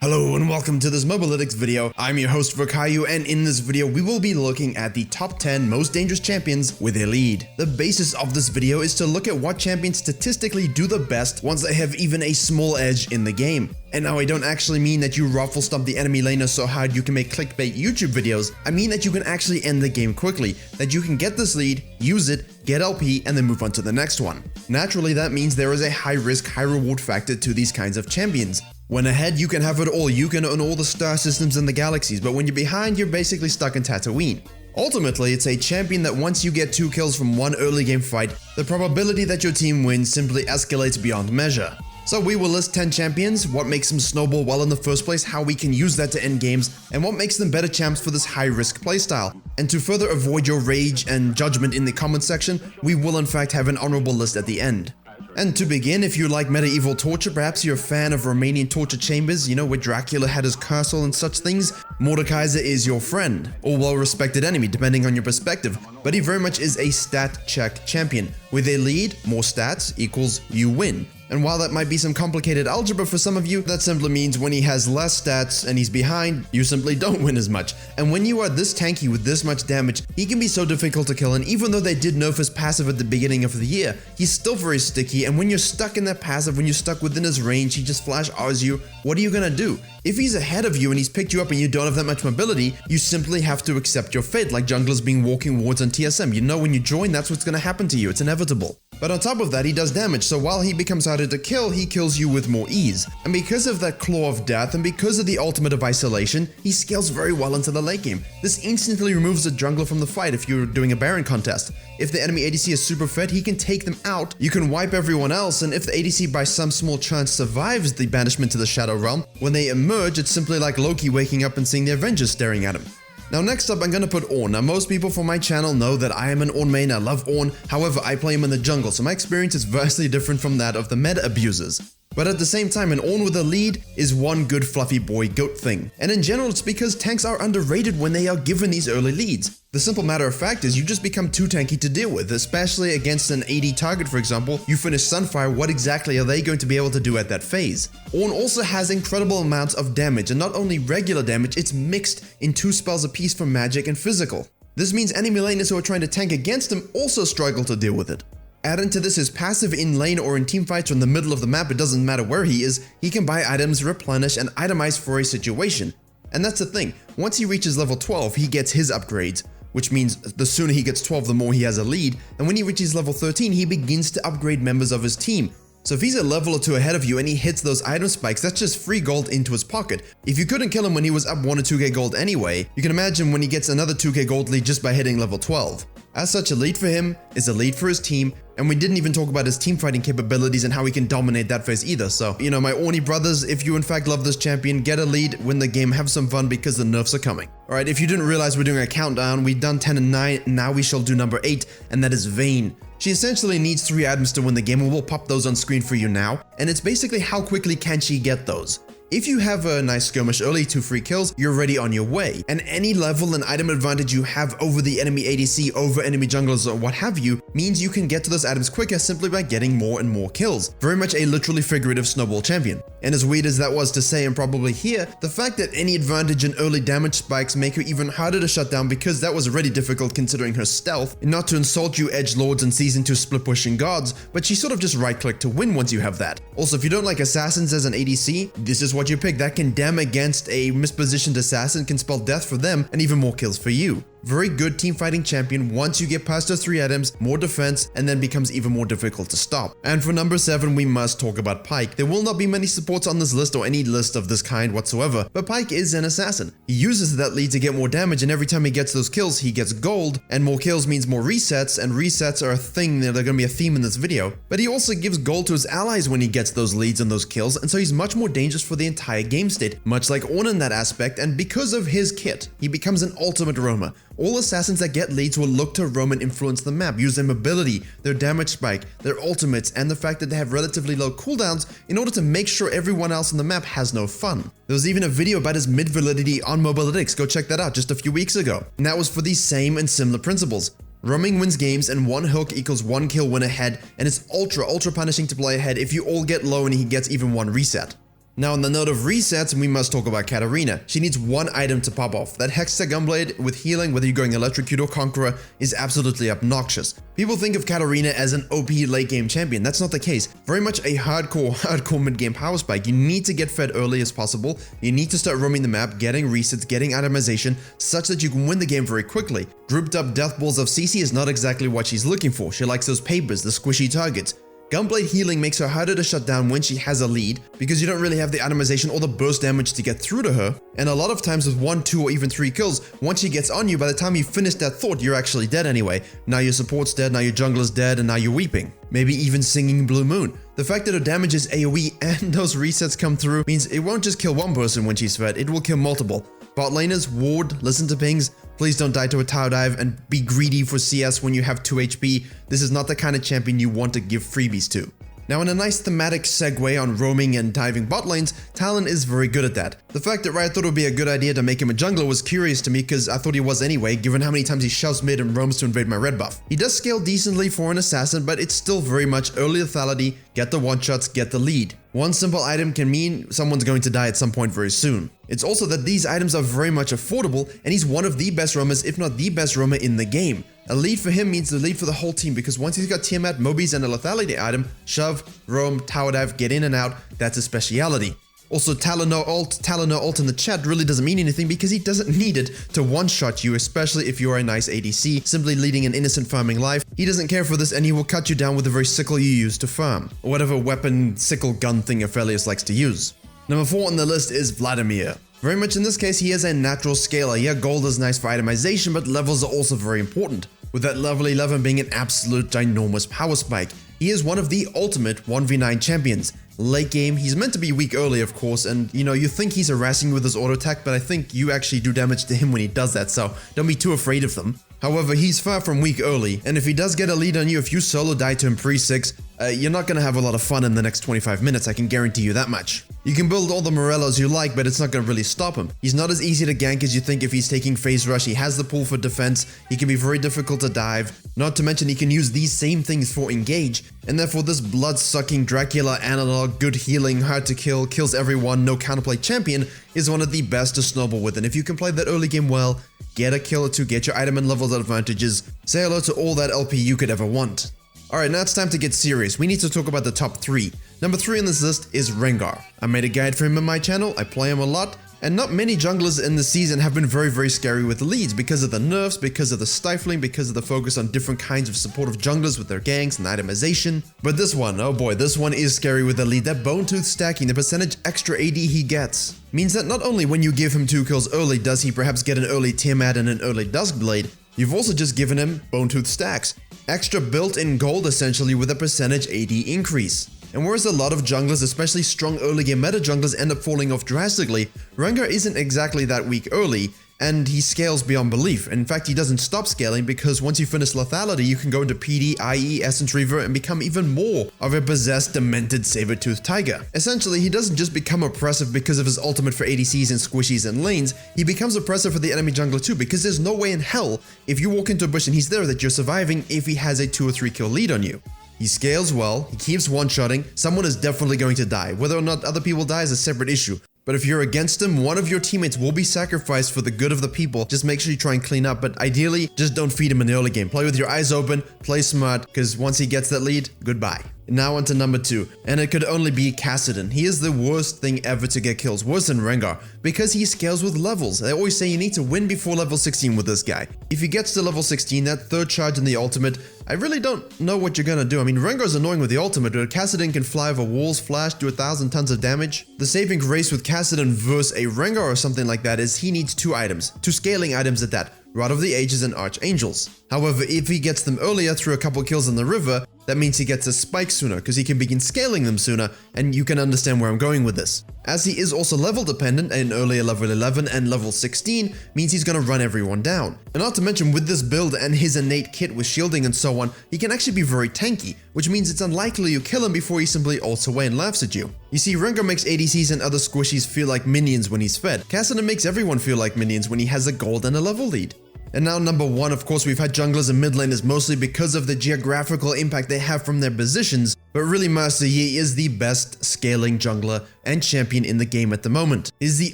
Hello and welcome to this Mobalytics video. I'm your host Virkayu, and in this video we will be looking at the top 10 most dangerous champions with their lead. The basis of this video is to look at what champions statistically do the best once they have even a small edge in the game. And now I don't actually mean that you ruffle stomp the enemy laner so hard you can make clickbait YouTube videos. I mean that you can actually end the game quickly, that you can get this lead, use it, get LP, and then move on to the next one. Naturally, that means there is a high risk, high reward factor to these kinds of champions. When ahead, you can have it all, you can own all the star systems in the galaxies, but when you're behind, you're basically stuck in Tatooine. Ultimately, it's a champion that once you get 2 kills from one early game fight, the probability that your team wins simply escalates beyond measure. So we will list 10 champions, what makes them snowball well in the first place, how we can use that to end games, and what makes them better champs for this high-risk playstyle. And to further avoid your rage and judgment in the comment section, we will in fact have an honorable list at the end. And to begin, if you like medieval torture, perhaps you're a fan of Romanian torture chambers, you know, where Dracula had his castle and such things, Mordekaiser is your friend, or well-respected enemy, depending on your perspective, but he very much is a stat check champion. With a lead, more stats equals you win. And while that might be some complicated algebra for some of you, that simply means when he has less stats and he's behind, you simply don't win as much. And when you are this tanky with this much damage, he can be so difficult to kill, and even though they did nerf his passive at the beginning of the year, he's still very sticky, and when you're stuck in that passive, when you're stuck within his range, he just flash R's you, what are you gonna do? If he's ahead of you and he's picked you up and you don't have that much mobility, you simply have to accept your fate, like junglers being walking wards on TSM. You know when you join, that's what's gonna happen to you, it's inevitable. But on top of that, he does damage, so while he becomes harder to kill, he kills you with more ease. And because of that Claw of Death, and because of the ultimate of isolation, he scales very well into the late game. This instantly removes the jungler from the fight if you're doing a Baron contest. If the enemy ADC is super fed, he can take them out, you can wipe everyone else, and if the ADC by some small chance survives the banishment to the Shadow Realm, when they emerge, it's simply like Loki waking up and seeing the Avengers staring at him. Now next up, I'm gonna put Ornn. Now most people from my channel know that I am an Ornn main, I love Ornn, however I play him in the jungle, so my experience is vastly different from that of the meta abusers. But at the same time, an Ornn with a lead is one good fluffy boy goat thing. And in general, it's because tanks are underrated when they are given these early leads. The simple matter of fact is you just become too tanky to deal with, especially against an AD target, for example. You finish Sunfire, what exactly are they going to be able to do at that phase? Ornn also has incredible amounts of damage, and not only regular damage, it's mixed in 2 spells apiece for magic and physical. This means enemy laners who are trying to tank against him also struggle to deal with it. Add into this his passive in lane or in teamfights or in the middle of the map, it doesn't matter where he is, he can buy items, replenish, and itemize for a situation. And that's the thing, once he reaches level 12, he gets his upgrades, which means the sooner he gets 12, the more he has a lead, and when he reaches level 13, he begins to upgrade members of his team. So if he's a level or 2 ahead of you and he hits those item spikes, that's just free gold into his pocket. If you couldn't kill him when he was up 1 or 2k gold anyway, you can imagine when he gets another 2k gold lead just by hitting level 12. As such, a lead for him is a lead for his team, and we didn't even talk about his team fighting capabilities and how he can dominate that phase either. So, you know, my Ornny brothers, if you in fact love this champion, get a lead, win the game, have some fun because the nerfs are coming. Alright, if you didn't realize we're doing a countdown, we've done 10 and 9, now we shall do number 8, and that is Veni. She essentially needs 3 items to win the game, and we'll pop those on screen for you now, and it's basically how quickly can she get those. If you have a nice skirmish early, 2 free kills, you're already on your way. And any level and item advantage you have over the enemy ADC, over enemy junglers or what have you, means you can get to those items quicker simply by getting more and more kills. Very much a literally figurative snowball champion. And as weird as that was to say and probably hear, the fact that any advantage in early damage spikes make her even harder to shut down because that was already difficult considering her stealth. And not to insult you edgelords and Season 2 split pushing gods, but she sort of just right click to win once you have that. Also, if you don't like assassins as an ADC, this is what you pick. That can dam against a mispositioned assassin, can spell death for them and even more kills for you. Very good team fighting champion once you get past those 3 items, more defense, and then becomes even more difficult to stop. And for number 7, we must talk about Pike. There will not be many supports on this list or any list of this kind whatsoever, but Pike is an assassin. He uses that lead to get more damage, and every time he gets those kills, he gets gold, and more kills means more resets, and resets are a thing, they're gonna be a theme in this video. But he also gives gold to his allies when he gets those leads and those kills, and so he's much more dangerous for the entire game state, much like Ornn in that aspect, and because of his kit, he becomes an ultimate roamer. All assassins that get leads will look to roam and influence the map, use their mobility, their damage spike, their ultimates, and the fact that they have relatively low cooldowns in order to make sure everyone else on the map has no fun. There was even a video about his mid validity on Mobalytics, go check that out just a few weeks ago. And that was for these same and similar principles. Roaming wins games and 1 hook equals 1 kill win ahead, and it's ultra punishing to play ahead if you all get low and he gets even 1 reset. Now on the note of resets, we must talk about Katarina. She needs one item to pop off. That Hextech Gunblade with healing, whether you're going Electrocute or Conqueror, is absolutely obnoxious. People think of Katarina as an OP late game champion. That's not the case. Very much a hardcore mid game power spike. You need to get fed early as possible. You need to start roaming the map, getting resets, getting itemization, such that you can win the game very quickly. Grouped up death balls of CC is not exactly what she's looking for. She likes those papers, the squishy targets. Gunblade healing makes her harder to shut down when she has a lead, because you don't really have the itemization or the burst damage to get through to her, and a lot of times with 1, 2, or even 3 kills, once she gets on you, by the time you finish that thought, you're actually dead anyway. Now your support's dead, now your jungler's dead, and now you're weeping. Maybe even singing Blue Moon. The fact that her damage is AoE and those resets come through means it won't just kill one person when she's fed, it will kill multiple. Bot laners, ward, listen to pings, please don't die to a tower dive, and be greedy for CS when you have 2 HP. This is not the kind of champion you want to give freebies to. Now in a nice thematic segue on roaming and diving bot lanes, Talon is very good at that. The fact that Riot thought it would be a good idea to make him a jungler was curious to me because I thought he was anyway, given how many times he shoves mid and roams to invade my red buff. He does scale decently for an assassin, but it's still very much early lethality, get the one-shots, get the lead. One simple item can mean someone's going to die at some point very soon. It's also that these items are very much affordable, and he's one of the best roamers, if not the best roamer in the game. A lead for him means the lead for the whole team, because once he's got Tiamat, Mobies, and a lethality item, shove, roam, tower dive, get in and out, that's a speciality. Also, Talon no ult in the chat really doesn't mean anything because he doesn't need it to one-shot you, especially if you're a nice ADC, simply leading an innocent farming life. He doesn't care for this and he will cut you down with the very sickle you use to farm, or whatever weapon, sickle, gun thing Aphelios likes to use. Number 4 on the list is Vladimir. Very much in this case, he is a natural scaler. Yeah, gold is nice for itemization, but levels are also very important, with that level 11 being an absolute ginormous power spike. He is one of the ultimate 1v9 champions. Late game, he's meant to be weak early, of course, and you think he's harassing with his auto attack, but I think you actually do damage to him when he does that, so don't be too afraid of them. However, he's far from weak early, and if he does get a lead on you, if you solo die to him pre-6, you're not gonna have a lot of fun in the next 25 minutes, I can guarantee you that much. You can build all the Morellos you like, but it's not gonna really stop him. He's not as easy to gank as you think if he's taking phase rush, he has the pull for defense, he can be very difficult to dive, not to mention he can use these same things for engage, and therefore this blood-sucking Dracula analog, good healing, hard to kill, kills everyone, no counterplay champion is one of the best to snowball with, and if you can play that early game well, get a kill or two, get your item and levels advantages, say hello to all that LP you could ever want. Alright, now it's time to get serious. We need to talk about the top 3. Number 3 on this list is Rengar. I made a guide for him on my channel, I play him a lot, and not many junglers in the season have been very scary with leads because of the nerfs, because of the stifling, because of the focus on different kinds of supportive junglers with their ganks and itemization. But this one, oh boy, this one is scary with the lead. That bone tooth stacking, the percentage extra AD he gets, means that not only when you give him 2 kills early does he perhaps get an early Tiamat and an early Duskblade, you've also just given him bone tooth stacks. Extra built-in gold essentially with a percentage AD increase. And whereas a lot of junglers, especially strong early game meta junglers, end up falling off drastically, Rengar isn't exactly that weak early, and he scales beyond belief. In fact, he doesn't stop scaling because once you finish lethality, you can go into PD, IE, Essence Reaver, and become even more of a possessed, demented saber-toothed tiger. Essentially, he doesn't just become oppressive because of his ultimate for ADCs and squishies and lanes, he becomes oppressive for the enemy jungler too, because there's no way in hell, if you walk into a bush and he's there, that you're surviving if he has a 2 or 3 kill lead on you. He scales well, he keeps one-shotting, someone is definitely going to die. Whether or not other people die is a separate issue. But if you're against him, one of your teammates will be sacrificed for the good of the people. Just make sure you try and clean up, but ideally, just don't feed him in the early game. Play with your eyes open, play smart, because once he gets that lead, goodbye. Now on to number 2, and it could only be Kassadin. He is the worst thing ever to get kills, worse than Rengar, because he scales with levels. They always say you need to win before level 16 with this guy. If he gets to level 16, that 3rd charge in the ultimate, I really don't know what you're gonna do. I mean, Rengar's annoying with the ultimate, but Kassadin can fly over walls, flash, do 1,000 tons of damage. The saving grace with Kassadin versus a Rengar or something like that is he needs 2 items, 2 scaling items at that. Rod of the Ages and Archangels. However, if he gets them earlier through a couple kills in the river, that means he gets a spike sooner because he can begin scaling them sooner, and you can understand where I'm going with this. As he is also level dependent, and earlier level 11 and level 16 means he's gonna run everyone down. And not to mention with this build and his innate kit with shielding and so on, he can actually be very tanky, which means it's unlikely you kill him before he simply ults away and laughs at you. You see, Rengar makes ADCs and other squishies feel like minions when he's fed. Kassadin makes everyone feel like minions when he has a gold and a level lead. And now number 1, of course, we've had junglers and mid laners mostly because of the geographical impact they have from their positions, but But really, Master Yi is the best scaling jungler and champion in the game at the moment. He's the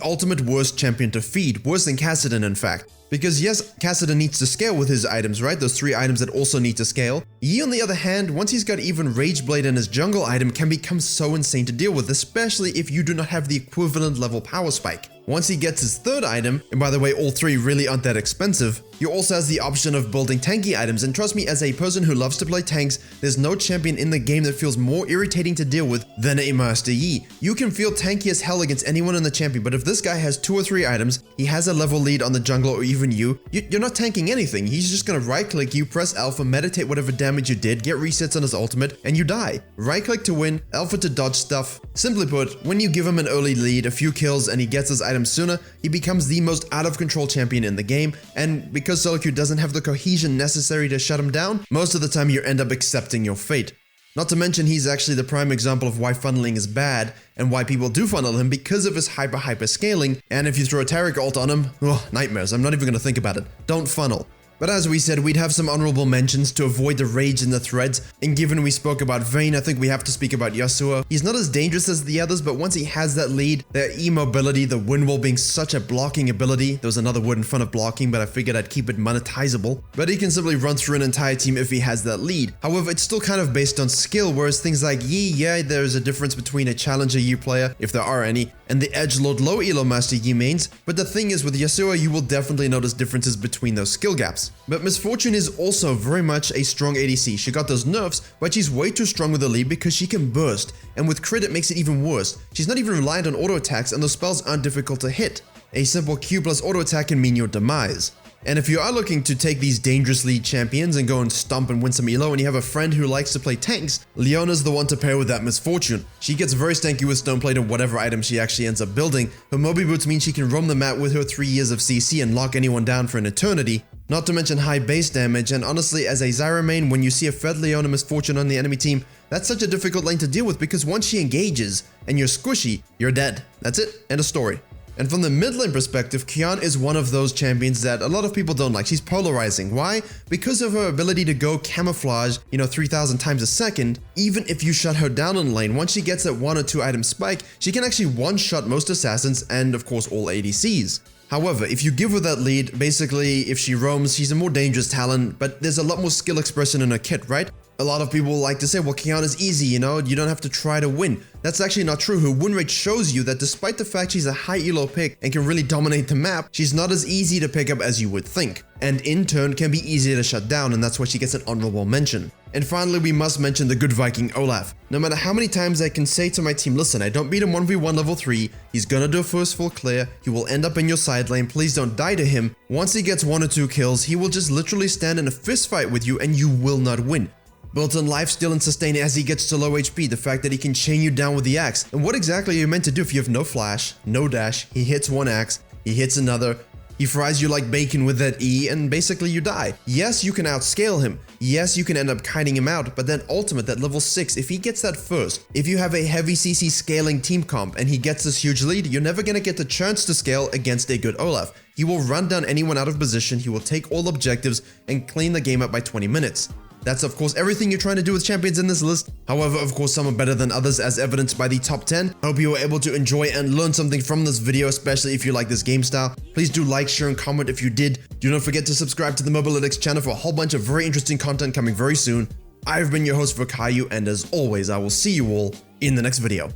ultimate worst champion to feed, worse than Kassadin in fact. Because yes, Kassadin needs to scale with his items, right? Those 3 items that also need to scale. Yi, on the other hand, once he's got even Rageblade in his jungle item, can become so insane to deal with, especially if you do not have the equivalent level power spike. Once he gets his 3rd item, and by the way, all 3 really aren't that expensive, he also has the option of building tanky items, and trust me, as a person who loves to play tanks, there's no champion in the game that feels more irritating to deal with than a Master Yi. You can feel tanky as hell against anyone in the champion, but if this guy has 2 or 3 items, he has a level lead on the jungler or even you're not tanking anything. He's just gonna right click you, press alpha, meditate whatever damage you did, get resets on his ultimate, and you die. Right click to win, alpha to dodge stuff. Simply put, when you give him an early lead, a few kills, and he gets his items sooner, he becomes the most out of control champion in the game, and because SoloQ doesn't have the cohesion necessary to shut him down, most of the time you end up accepting your fate. Not to mention he's actually the prime example of why funneling is bad, and why people do funnel him because of his hyper scaling, and if you throw a Taric ult on him, oh, nightmares, I'm not even gonna think about it. Don't funnel. But as we said, we'd have some honorable mentions to avoid the rage in the threads, and given we spoke about Veni, I think we have to speak about Yasuo. He's not as dangerous as the others, but once he has that lead, the E-mobility, the wind wall being such a blocking ability, there was another word in front of blocking, but I figured I'd keep it monetizable. But he can simply run through an entire team if he has that lead. However, it's still kind of based on skill, whereas things like Yi, yeah, there's a difference between a challenger Yi player, if there are any, and the edgelord low elo master Yi mains, but the thing is with Yasuo, you will definitely notice differences between those skill gaps. But Miss Fortune is also very much a strong ADC. She got those nerfs, but she's way too strong with the lead because she can burst, and with crit it makes it even worse. She's not even reliant on auto attacks, and those spells aren't difficult to hit. A simple Q plus auto attack can mean your demise. And if you are looking to take these dangerous lead champions and go and stomp and win some elo, and you have a friend who likes to play tanks, Leona's the one to pair with that Miss Fortune. She gets very stanky with Stoneplate and whatever item she actually ends up building. Her Moby Boots mean she can roam the map with her 3 years of CC and lock anyone down for an eternity. Not to mention high base damage, and honestly as a Zyra main, when you see a Fed Leona Miss Fortune on the enemy team, that's such a difficult lane to deal with because once she engages and you're squishy, you're dead. That's it, end of story. And from the mid lane perspective, Kian is one of those champions that a lot of people don't like. She's polarizing. Why? Because of her ability to go camouflage, 3,000 times a second. Even if you shut her down in lane, once she gets that 1 or 2 item spike, she can actually one-shot most assassins and of course all ADCs. However, if you give her that lead, basically if she roams, she's a more dangerous talent, but there's a lot more skill expression in her kit, right? A lot of people like to say, well, Kian is easy, you don't have to try to win. That's actually not true. Her win rate shows you that despite the fact she's a high elo pick and can really dominate the map, she's not as easy to pick up as you would think. And in turn can be easier to shut down, and that's why she gets an honorable mention. And finally, we must mention the good Viking Olaf. No matter how many times I can say to my team, listen, I don't beat him 1v1 level 3, he's gonna do a first full clear, he will end up in your side lane, please don't die to him. Once he gets 1 or 2 kills, he will just literally stand in a fist fight with you and you will not win. Built-in lifesteal and sustain as he gets to low HP, the fact that he can chain you down with the axe. And what exactly are you meant to do if you have no flash, no dash, he hits 1 axe, he hits another, he fries you like bacon with that E, and basically you die. Yes, you can outscale him. Yes, you can end up kiting him out, but then ultimate, that level 6, if he gets that first, if you have a heavy CC scaling team comp and he gets this huge lead, you're never gonna get the chance to scale against a good Olaf. He will run down anyone out of position, he will take all objectives, and clean the game up by 20 minutes. That's of course everything you're trying to do with champions in this list. However, of course some are better than others as evidenced by the top 10. Hope you were able to enjoy and learn something from this video, especially if you like this game style. Please do like, share, and comment if you did. Do not forget to subscribe to the Mobalytics channel for a whole bunch of very interesting content coming very soon. I've been your host Virkayu, and as always, I will see you all in the next video.